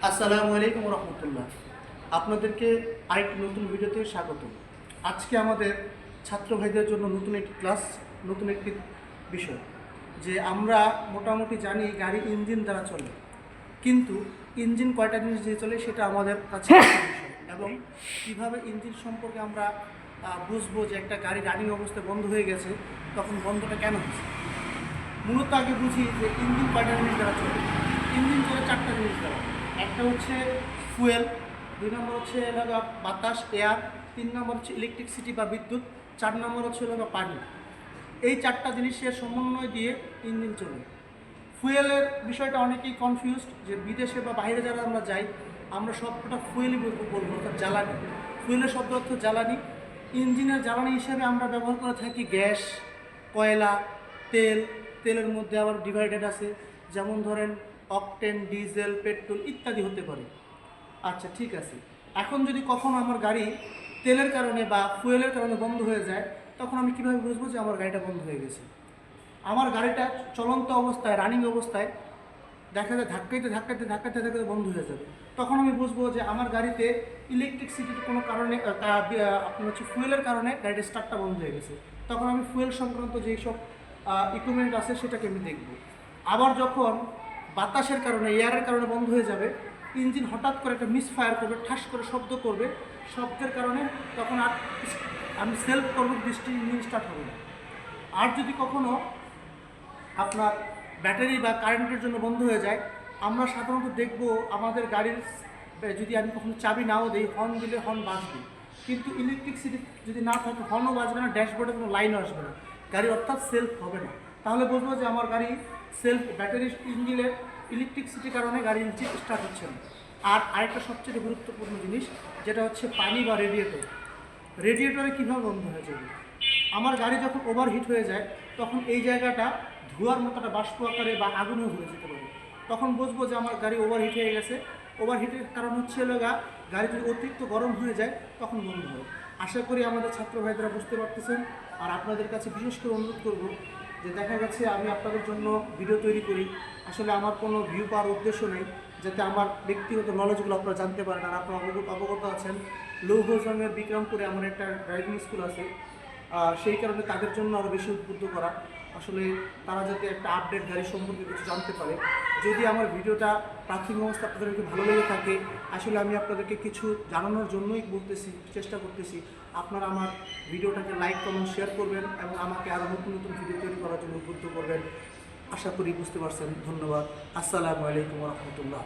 আসসালামু আলাইকুম রহমতুল্লাহ। আপনাদেরকে আরেকটি নতুন ভিডিওতে স্বাগত। আজকে আমাদের ছাত্র ভাইদের জন্য নতুন একটি ক্লাস, নতুন একটি বিষয়। যে আমরা মোটামুটি জানি গাড়ি ইঞ্জিন দ্বারা চলে, কিন্তু ইঞ্জিন কয়টা জিনিস দিয়ে চলে সেটা আমাদের কাছে একটা বিষয়। এবং কীভাবে ইঞ্জিন সম্পর্কে আমরা বুঝবো যে একটা গাড়ি রানিং অবস্থায় বন্ধ হয়ে গেছে, তখন বন্ধটা কেন হচ্ছে। মূলত আগে বুঝি যে ইঞ্জিন কয়টা জিনিস দ্বারা চলে। ইঞ্জিন চলে চারটা জিনিস দ্বারা। একটা হচ্ছে ফুয়েল, দুই নম্বর হচ্ছে বাতাস এয়ার, তিন নম্বর হচ্ছে ইলেকট্রিসিটি বা বিদ্যুৎ, চার নম্বর হচ্ছে পানি। এই চারটা জিনিসের সমন্বয় দিয়ে ইঞ্জিন চলে। ফুয়েলের বিষয়টা অনেকেই কনফিউজড, যে বিদেশে বা বাইরে যারা আমরা যাই আমরা সবটা ফুয়েলই বলবো, অর্থাৎ জ্বালানি। ফুয়েলের শব্দ অর্থ জ্বালানি। ইঞ্জিনের জ্বালানি হিসেবে আমরা ব্যবহার করে থাকি গ্যাস, কয়লা, তেল। তেলের মধ্যে আবার ডিভাইডেড আছে, যেমন ধরেন অকটেন, ডিজেল, পেট্রোল ইত্যাদি হতে পারে। আচ্ছা, ঠিক আছে। এখন যদি কখনো আমার গাড়ি তেলের কারণে বা ফুয়েলের কারণে বন্ধ হয়ে যায়, তখন আমি কীভাবে বুঝবো যে আমার গাড়িটা বন্ধ হয়ে গেছে। আমার গাড়িটা চলন্ত অবস্থায়, রানিং অবস্থায় দেখা যায় ধাক্কাইতে ধাক্কাইতে ধাক্কাইতে ধাক্কাইতে বন্ধ হয়ে যাবে। তখন আমি বুঝবো যে আমার গাড়িতে ইলেকট্রিসিটির কোনো কারণে আপনার হচ্ছে ফুয়েলের কারণে গাড়ির স্টার্টটা বন্ধ হয়ে গেছে। তখন আমি ফুয়েল সংক্রান্ত যেই সব ইকুইপমেন্ট আছে সেটাকে আমি দেখব। আবার যখন বাতাসের কারণে, এয়ারের কারণে বন্ধ হয়ে যাবে, ইঞ্জিন হঠাৎ করে একটা মিসফায়ার করবে, ঠাস করে শব্দ করবে, শব্দের কারণে তখন আর আমি সেলফ করব, দৃষ্টি ইঞ্জিন স্টার্ট হবে না। আর যদি কখনো আপনার ব্যাটারি বা কারেন্টের জন্য বন্ধ হয়ে যায়, আমরা সাধারণত দেখব আমাদের গাড়ির, যদি আমি কখনো চাবি নাও দিই, হর্ন দিলে হর্ন বাজবে, কিন্তু ইলেকট্রিসিটি যদি না থাকে হর্নও বাজবে না, ড্যাশবোর্ডে কোনো লাইনও আসবে না, গাড়ি অর্থাৎ সেলফ হবে না। তাহলে বুঝবো যে আমার গাড়ি সেলফ, ব্যাটারি ইঞ্জিনের ইলেকট্রিসিটির কারণে গাড়ি ইঞ্জিন স্টার্ট হচ্ছে না। আর আরেকটা সবচেয়ে গুরুত্বপূর্ণ জিনিস, যেটা হচ্ছে পানি বা রেডিয়েটর। রেডিয়েটরে কীভাবে বন্ধ হয়ে যাবে? আমার গাড়ি যখন ওভারহিট হয়ে যায়, তখন এই জায়গাটা ধোঁয়ার মতো একটা বাষ্প আকারে বা আগুনেও হয়ে যেতে পারে। তখন বুঝবো যে আমার গাড়ি ওভারহিট হয়ে গেছে। ওভারহিটের কারণ হচ্ছে গাড়ি যদি অতিরিক্ত গরম হয়ে যায় তখন বন্ধ হয়। আশা করি আমাদের ছাত্র ভাইদেরা বুঝতে পারতেছেন। আর আপনাদের কাছে বিশেষ করে অনুরোধ করব, যে দেখা গেছে আমি আপনাদের জন্য ভিডিও তৈরি করি, আসলে আমার কোনো ভিউ পাওয়ার উদ্দেশ্য নেই, যাতে আমার ব্যক্তিগত নলেজগুলো আপনারা জানতে পারেন। আর আপনারা অবগত আছেন, লৌহজংয়ের বিক্রমপুরে আমার একটা ড্রাইভিং স্কুল আছে, সেই কারণে তাদের জন্য আরও বেশি উদ্বুদ্ধ করা, আসলে তারা যাতে একটা আপডেট গাড়ি সম্পর্কে কিছু জানতে পারে। যদি আমার ভিডিওটা প্রাথমিক অবস্থা আপনাদেরকে ভালো লেগে থাকে, আসলে আমি আপনাদেরকে কিছু জানানোর জন্যই চেষ্টা করতেছি। আপনারা আমার ভিডিওটাকে লাইক, কমেন্ট, শেয়ার করবেন এবং আমাকে আরও নতুন নতুন ভিডিও তৈরি করার জন্য উদ্বুদ্ধ করবেন। আশা করি বুঝতে পারছেন। ধন্যবাদ। আসসালামু আলাইকুম রহমতুল্লাহ।